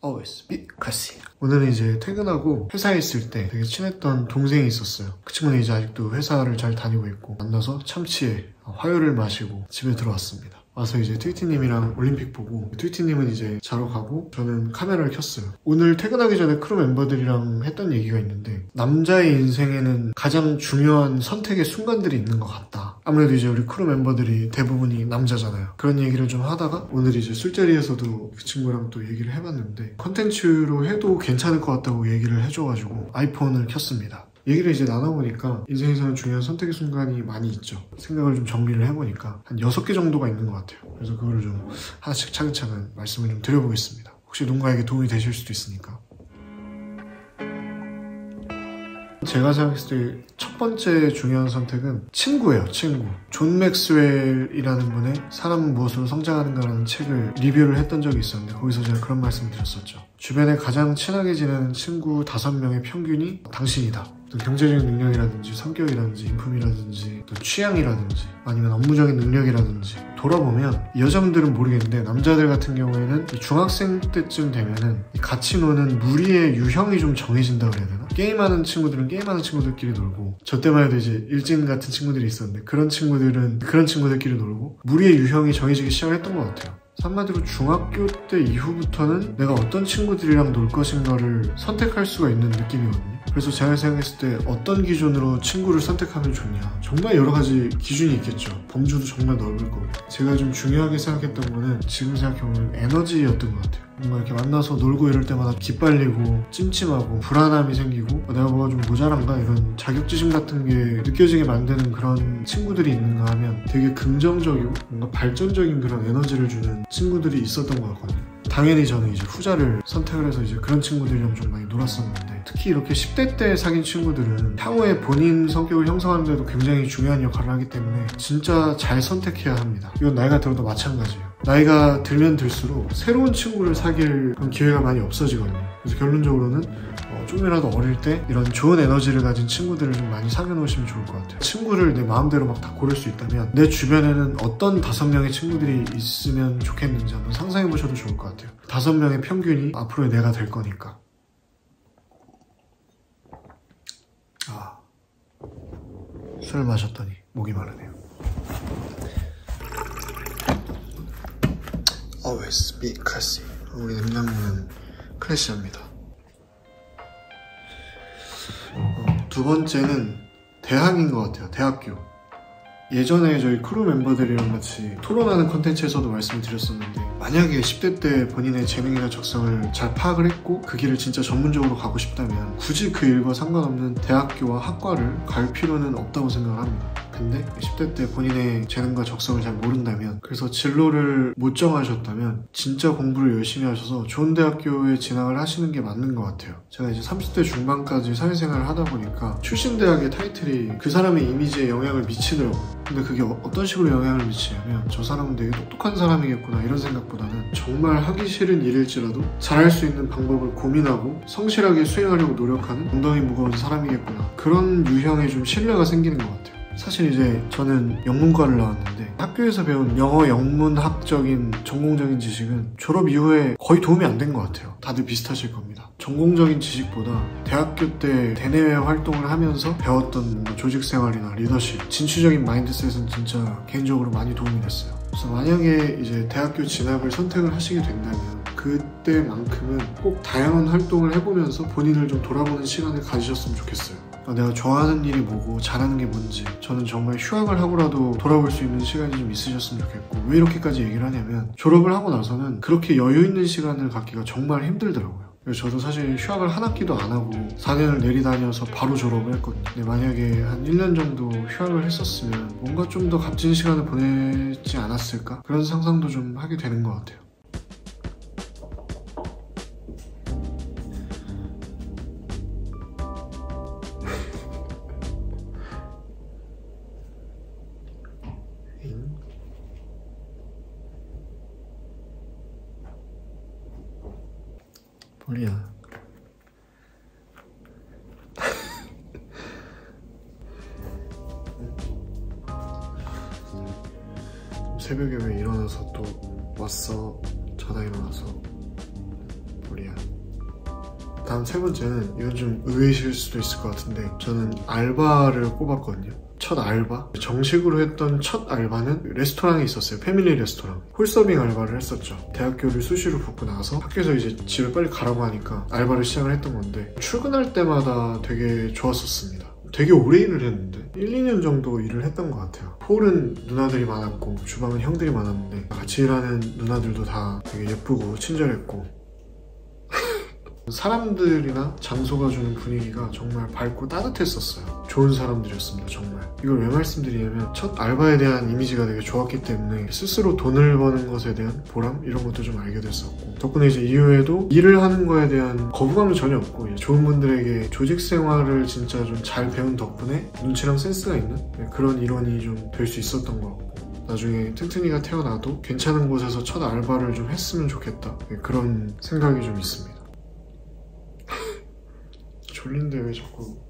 always be classy. 오늘은 이제 퇴근하고 회사에 있을 때 되게 친했던 동생이 있었어요. 그 친구는 이제 아직도 회사를 잘 다니고 있고, 만나서 참치에 화요를 마시고 집에 들어왔습니다. 와서 이제 트위티님이랑 올림픽 보고, 트위티님은 이제 자러 가고 저는 카메라를 켰어요. 오늘 퇴근하기 전에 크루 멤버들이랑 했던 얘기가 있는데, 남자의 인생에는 가장 중요한 선택의 순간들이 있는 것 같다. 아무래도 이제 우리 크루 멤버들이 대부분이 남자잖아요. 그런 얘기를 좀 하다가 오늘 이제 술자리에서도 그 친구랑 또 얘기를 해봤는데, 컨텐츠로 해도 괜찮을 것 같다고 얘기를 해줘가지고 아이폰을 켰습니다. 얘기를 이제 나눠보니까 인생에서는 중요한 선택의 순간이 많이 있죠. 생각을 좀 정리를 해보니까 한 6개 정도가 있는 것 같아요. 그래서 그거를 좀 하나씩 차근차근 말씀을 좀 드려보겠습니다. 혹시 누군가에게 도움이 되실 수도 있으니까. 제가 생각했을 때 첫 번째 중요한 선택은 친구예요. 친구. 존 맥스웰이라는 분의 사람은 무엇으로 성장하는가라는 책을 리뷰를 했던 적이 있었는데, 거기서 제가 그런 말씀을 드렸었죠. 주변에 가장 친하게 지내는 친구 5명의 평균이 당신이다. 경제적인 능력이라든지 성격이라든지 인품이라든지 취향이라든지 아니면 업무적인 능력이라든지 돌아보면, 여자분들은 모르겠는데 남자들 같은 경우에는 중학생 때쯤 되면은 같이 노는 무리의 유형이 좀 정해진다고 그래야 되나? 게임하는 친구들은 게임하는 친구들끼리 놀고, 저 때만 해도 이제 일진 같은 친구들이 있었는데 그런 친구들은 그런 친구들끼리 놀고, 무리의 유형이 정해지기 시작을 했던 것 같아요. 한마디로 중학교 때 이후부터는 내가 어떤 친구들이랑 놀 것인가를 선택할 수가 있는 느낌이거든요. 그래서 제가 생각했을 때 어떤 기준으로 친구를 선택하면 좋냐, 정말 여러 가지 기준이 있겠죠. 범주도 정말 넓을 거고. 제가 좀 중요하게 생각했던 거는 지금 생각해보면 에너지였던 것 같아요. 뭔가 이렇게 만나서 놀고 이럴 때마다 기빨리고 찜찜하고 불안함이 생기고, 내가 뭐가 좀 모자란가 이런 자격지심 같은 게 느껴지게 만드는 그런 친구들이 있는가 하면 되게 긍정적이고 뭔가 발전적인 그런 에너지를 주는 친구들이 있었던 것 같거든요. 당연히 저는 이제 후자를 선택을 해서 이제 그런 친구들이랑 좀 많이 놀았었는데, 특히 이렇게 10대 때 사귄 친구들은 향후에 본인 성격을 형성하는 데도 굉장히 중요한 역할을 하기 때문에 진짜 잘 선택해야 합니다. 이건 나이가 들어도 마찬가지예요. 나이가 들면 들수록 새로운 친구를 사귈 그런 기회가 많이 없어지거든요. 그래서 결론적으로는 조금이라도 어릴 때 이런 좋은 에너지를 가진 친구들을 좀 많이 사귀어 놓으시면 좋을 것 같아요. 친구를 내 마음대로 막 다 고를 수 있다면 내 주변에는 어떤 5명의 친구들이 있으면 좋겠는지 한번 상상해 보셔도 좋을 것 같아요. 5명의 평균이 앞으로의 내가 될 거니까. 술을 마셨더니 목이 마르네요. Always be classy. 우리 냉장고는 클래시합니다. 두 번째는 대학인 것 같아요. 대학교. 예전에 저희 크루 멤버들이랑 같이 토론하는 컨텐츠에서도 말씀을 드렸었는데, 만약에 10대 때 본인의 재능이나 적성을 잘 파악을 했고 그 길을 진짜 전문적으로 가고 싶다면 굳이 그 일과 상관없는 대학교와 학과를 갈 필요는 없다고 생각을 합니다. 근데 10대 때 본인의 재능과 적성을 잘 모른다면, 그래서 진로를 못 정하셨다면 진짜 공부를 열심히 하셔서 좋은 대학교에 진학을 하시는 게 맞는 것 같아요. 제가 이제 30대 중반까지 사회생활을 하다 보니까 출신 대학의 타이틀이 그 사람의 이미지에 영향을 미치더라고요. 근데 그게 어떤 식으로 영향을 미치냐면, 저 사람은 되게 똑똑한 사람이겠구나 이런 생각보다는 정말 하기 싫은 일일지라도 잘할 수 있는 방법을 고민하고 성실하게 수행하려고 노력하는 엉덩이 무거운 사람이겠구나, 그런 유형의 좀 신뢰가 생기는 것 같아요. 사실 이제 저는 영문과를 나왔는데 학교에서 배운 영어 영문학적인 전공적인 지식은 졸업 이후에 거의 도움이 안 된 것 같아요. 다들 비슷하실 겁니다. 전공적인 지식보다 대학교 때 대내외 활동을 하면서 배웠던 조직생활이나 리더십, 진취적인 마인드셋은 진짜 개인적으로 많이 도움이 됐어요. 그래서 만약에 이제 대학교 진학을 선택을 하시게 된다면 그때만큼은 꼭 다양한 활동을 해보면서 본인을 좀 돌아보는 시간을 가지셨으면 좋겠어요. 내가 좋아하는 일이 뭐고 잘하는 게 뭔지, 저는 정말 휴학을 하고라도 돌아볼 수 있는 시간이 좀 있으셨으면 좋겠고, 왜 이렇게까지 얘기를 하냐면 졸업을 하고 나서는 그렇게 여유 있는 시간을 갖기가 정말 힘들더라고요. 그래서 저도 사실 휴학을 한 학기도 안 하고 4년을 내리다녀서 바로 졸업을 했거든요. 근데 만약에 한 1년 정도 휴학을 했었으면 뭔가 좀 더 값진 시간을 보내지 않았을까? 그런 상상도 좀 하게 되는 것 같아요. 볼리야. 새벽에 왜 일어나서 또 왔어? 자다 일어나서. 볼리야. 다음 세 번째는 이건 좀 의외이실 수도 있을 것 같은데 저는 알바를 꼽았거든요. 첫 알바? 정식으로 했던 첫 알바는 레스토랑에 있었어요. 패밀리 레스토랑. 홀서빙 알바를 했었죠. 대학교를 수시로 붙고 나서 학교에서 이제 집에 빨리 가라고 하니까 알바를 시작을 했던 건데 출근할 때마다 되게 좋았었습니다. 되게 오래 일을 했는데 1, 2년 정도 일을 했던 것 같아요. 홀은 누나들이 많았고 주방은 형들이 많았는데 같이 일하는 누나들도 다 되게 예쁘고 친절했고 사람들이나 장소가 주는 분위기가 정말 밝고 따뜻했었어요. 좋은 사람들이었습니다. 정말. 이걸 왜 말씀드리냐면 첫 알바에 대한 이미지가 되게 좋았기 때문에 스스로 돈을 버는 것에 대한 보람? 이런 것도 좀 알게 됐었고 덕분에 이제 이후에도 일을 하는 거에 대한 거부감은 전혀 없고 좋은 분들에게 조직 생활을 진짜 좀 잘 배운 덕분에 눈치랑 센스가 있는 그런 일원이 좀 될 수 있었던 것 같고 나중에 튼튼이가 태어나도 괜찮은 곳에서 첫 알바를 좀 했으면 좋겠다 그런 생각이 좀 있습니다. 졸린데 왜 자꾸.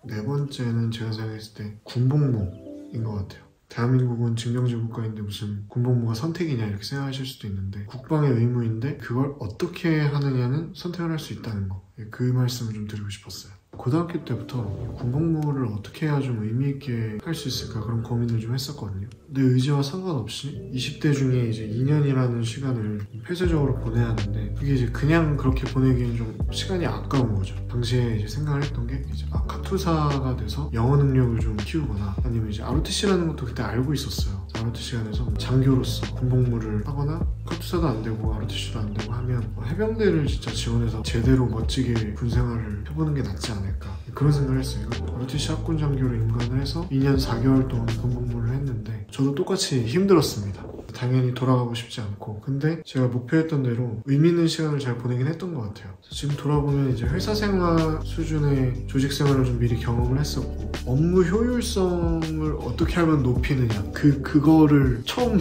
네 번째는 제가 생각했을 때 군복무인 것 같아요. 대한민국은 징병제 국가인데 무슨 군복무가 선택이냐 이렇게 생각하실 수도 있는데 국방의 의무인데 그걸 어떻게 하느냐는 선택을 할 수 있다는 거. 그 말씀을 좀 드리고 싶었어요. 고등학교 때부터 군복무를 어떻게 해야 좀 의미있게 할 수 있을까 그런 고민을 좀 했었거든요. 내 의지와 상관없이 20대 중에 이제 2년이라는 시간을 폐쇄적으로 보내야 하는데 그게 이제 그냥 그렇게 보내기엔 좀 시간이 아까운 거죠. 당시에 이제 생각을 했던 게 이제 카투사가 돼서 영어 능력을 좀 키우거나 아니면 이제 ROTC라는 것도 그때 알고 있었어요. ROTC가 돼서 장교로서 군복무를 하거나 카투사도 안 되고 ROTC도 안 되고 하면 해병대를 진짜 지원해서 제대로 멋지게 군생활을 해보는 게 낫지 않을까 그런 생각을 했어요. ROTC 학군 장교로 임관을 해서 2년 4개월 동안 군복무를 했는데 저도 똑같이 힘들었습니다. 당연히 돌아가고 싶지 않고 근데 제가 목표했던 대로 의미 있는 시간을 잘 보내긴 했던 것 같아요. 지금 돌아보면 이제 회사 생활 수준의 조직 생활을 좀 미리 경험을 했었고 업무 효율성을 어떻게 하면 높이느냐 그거를 처음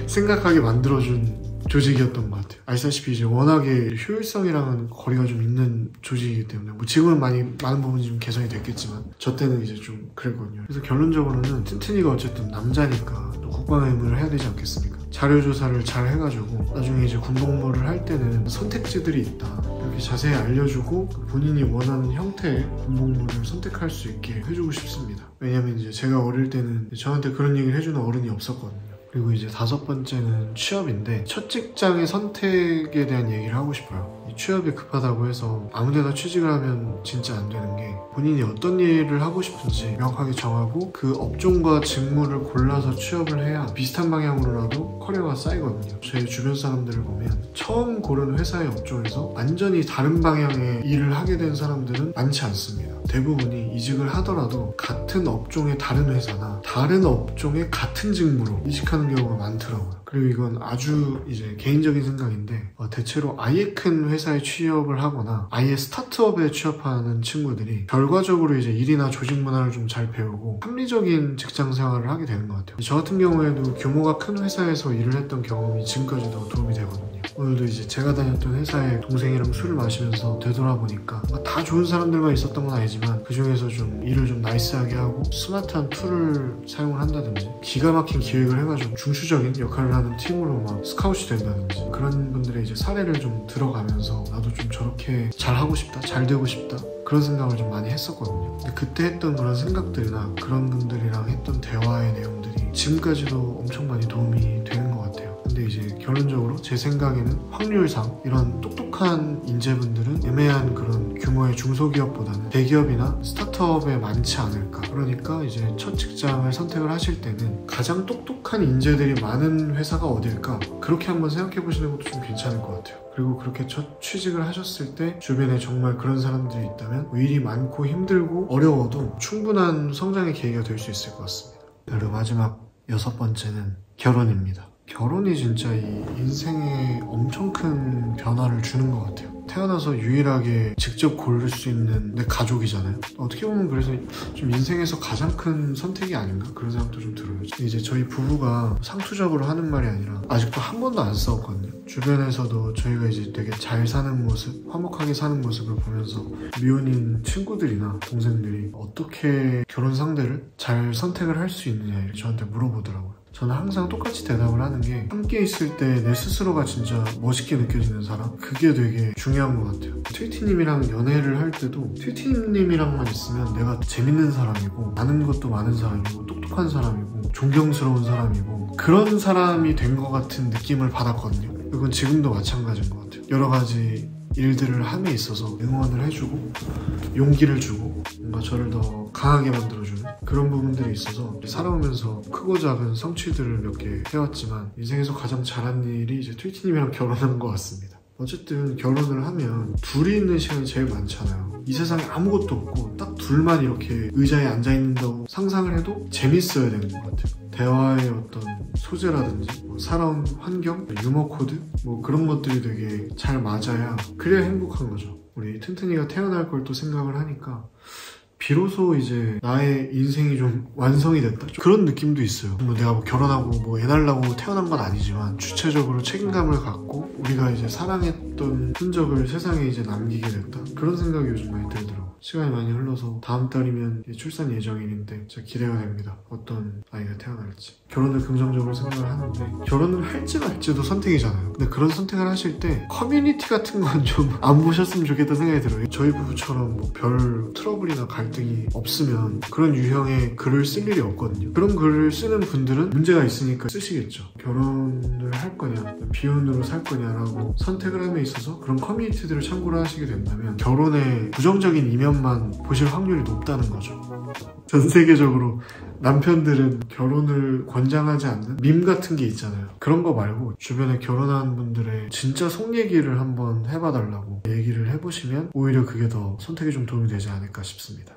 생각하게 만들어준 조직이었던 것 같아요. 아시다시피 이제 워낙에 효율성이랑은 거리가 좀 있는 조직이기 때문에 뭐 지금은 많은 부분이 좀 개선이 됐겠지만 저 때는 이제 좀 그랬거든요. 그래서 결론적으로는 튼튼이가 어쨌든 남자니까 또 국방의 의무를 해야 되지 않겠습니까? 자료조사를 잘 해가지고 나중에 이제 군복무를 할 때는 선택지들이 있다 이렇게 자세히 알려주고 본인이 원하는 형태의 군복무를 선택할 수 있게 해주고 싶습니다. 왜냐면 이제 제가 어릴 때는 저한테 그런 얘기를 해주는 어른이 없었거든요. 그리고 이제 다섯 번째는 취업인데 첫 직장의 선택에 대한 얘기를 하고 싶어요. 이 취업이 급하다고 해서 아무데나 취직을 하면 진짜 안 되는 게 본인이 어떤 일을 하고 싶은지 명확하게 정하고 그 업종과 직무를 골라서 취업을 해야 비슷한 방향으로라도 커리어가 쌓이거든요. 제 주변 사람들을 보면 처음 고른 회사의 업종에서 완전히 다른 방향의 일을 하게 된 사람들은 많지 않습니다. 대부분이 이직을 하더라도 같은 업종의 다른 회사나 다른 업종의 같은 직무로 이직하는 경우가 많더라고요. 그리고 이건 아주 이제 개인적인 생각인데 대체로 아예 큰 회사에 취업을 하거나 아예 스타트업에 취업하는 친구들이 결과적으로 이제 일이나 조직 문화를 좀 잘 배우고 합리적인 직장 생활을 하게 되는 것 같아요. 저 같은 경우에도 규모가 큰 회사에서 일을 했던 경험이 지금까지도 도움이 되거든요. 오늘도 이제 제가 다녔던 회사에 동생이랑 술을 마시면서 되돌아보니까 다 좋은 사람들만 있었던 건 아니지만 그 중에서 좀 일을 좀 나이스하게 하고 스마트한 툴을 사용을 한다든지 기가 막힌 기획을 해가지고 중추적인 역할을 하는 팀으로 막 스카웃이 된다든지 그런 분들의 이제 사례를 좀 들어가면서 나도 좀 저렇게 잘 하고 싶다, 잘 되고 싶다 그런 생각을 좀 많이 했었거든요. 근데 그때 했던 그런 생각들이나 그런 분들이랑 했던 대화의 내용들이 지금까지도 엄청 많이 도움이 되는 것 같아요. 근데 이제 결론적으로 제 생각에는 확률상 이런 똑똑한 인재분들은 애매한 그런 규모의 중소기업보다는 대기업이나 스타트업에 많지 않을까. 그러니까 이제 첫 직장을 선택을 하실 때는 가장 똑똑한 인재들이 많은 회사가 어딜까 그렇게 한번 생각해 보시는 것도 좀 괜찮을 것 같아요. 그리고 그렇게 첫 취직을 하셨을 때 주변에 정말 그런 사람들이 있다면 일이 많고 힘들고 어려워도 충분한 성장의 계기가 될 수 있을 것 같습니다. 그리고 마지막 여섯 번째는 결혼입니다. 결혼이 진짜 이 인생에 엄청 큰 변화를 주는 것 같아요. 태어나서 유일하게 직접 고를 수 있는 내 가족이잖아요. 어떻게 보면 그래서 좀 인생에서 가장 큰 선택이 아닌가? 그런 생각도 좀 들어요. 이제 저희 부부가 상투적으로 하는 말이 아니라 아직도 한 번도 안 싸웠거든요. 주변에서도 저희가 이제 되게 잘 사는 모습, 화목하게 사는 모습을 보면서 미혼인 친구들이나 동생들이 어떻게 결혼 상대를 잘 선택을 할 수 있느냐 이렇게 저한테 물어보더라고요. 저는 항상 똑같이 대답을 하는 게 함께 있을 때 내 스스로가 진짜 멋있게 느껴지는 사람? 그게 되게 중요한 것 같아요. 트위티님이랑 연애를 할 때도 트위티님이랑만 있으면 내가 재밌는 사람이고 아는 것도 많은 사람이고 똑똑한 사람이고 존경스러운 사람이고 그런 사람이 된 것 같은 느낌을 받았거든요. 그건 지금도 마찬가지인 것 같아요. 여러 가지 일들을 함에 있어서 응원을 해주고 용기를 주고 뭔가 저를 더 강하게 만들어주는 그런 부분들이 있어서 살아오면서 크고 작은 성취들을 몇 개 해왔지만 인생에서 가장 잘한 일이 이제 트위티님이랑 결혼한 것 같습니다. 어쨌든 결혼을 하면 둘이 있는 시간이 제일 많잖아요. 이 세상에 아무것도 없고 딱 둘만 이렇게 의자에 앉아있는다고 상상을 해도 재밌어야 되는 것 같아요. 대화의 어떤 소재라든지 살아온 환경, 유머 코드 그런 것들이 되게 잘 맞아야 그래야 행복한 거죠. 우리 튼튼이가 태어날 걸 또 생각을 하니까 비로소 이제 나의 인생이 좀 완성이 됐다, 그런 느낌도 있어요. 내가 결혼하고 애 낳으려고 태어난 건 아니지만 주체적으로 책임감을 갖고 우리가 이제 사랑했던 흔적을 세상에 이제 남기게 됐다, 그런 생각이 요즘 많이 들더라고요. 시간이 많이 흘러서 다음 달이면 출산 예정일인데 진짜 기대가 됩니다. 어떤 아이가 태어날지. 결혼을 긍정적으로 생각을 하는데 결혼을 할지 말지도 선택이잖아요. 근데 그런 선택을 하실 때 커뮤니티 같은 건 좀 안 보셨으면 좋겠다 생각이 들어요. 저희 부부처럼 별 트러블이나 갈등이 없으면 그런 유형의 글을 쓸 일이 없거든요. 그런 글을 쓰는 분들은 문제가 있으니까 쓰시겠죠. 결혼을 할 거냐 비혼으로 살 거냐라고 선택을 함에 있어서 그런 커뮤니티들을 참고를 하시게 된다면 결혼의 부정적인 이면만 보실 확률이 높다는 거죠. 전 세계적으로 남편들은 결혼을 권장하지 않는 밈 같은 게 있잖아요. 그런 거 말고 주변에 결혼한 분들의 진짜 속 얘기를 한번 해봐달라고 얘기를 해보시면 오히려 그게 더 선택에 좀 도움이 되지 않을까 싶습니다.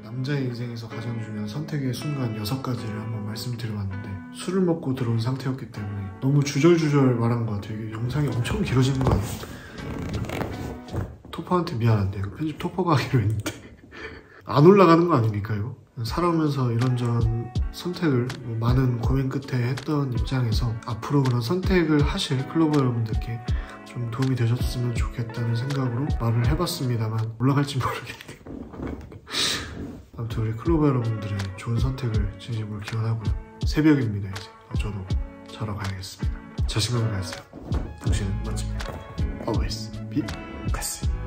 남자의 인생에서 가장 중요한 선택의 순간 6가지를 한번 말씀드려봤는데 술을 먹고 들어온 상태였기 때문에 너무 주절주절 말한 것 같아요. 이게 영상이 엄청 길어지는 거 아니에요? 토퍼한테 미안한데 이거 편집 토퍼가 하기로 했는데 안 올라가는 거 아닙니까 이거? 살아오면서 이런저런 선택을 많은 고민 끝에 했던 입장에서 앞으로 그런 선택을 하실 클로버 여러분들께 좀 도움이 되셨으면 좋겠다는 생각으로 말을 해봤습니다만 올라갈지 모르겠네요. 아무튼 우리 클로버 여러분들의 좋은 선택을 진심으로 기원하고요. 새벽입니다 이제. 저도 자러 가야겠습니다. 자신감을 가지세요. 당신은 멋집니다. Always be blessed.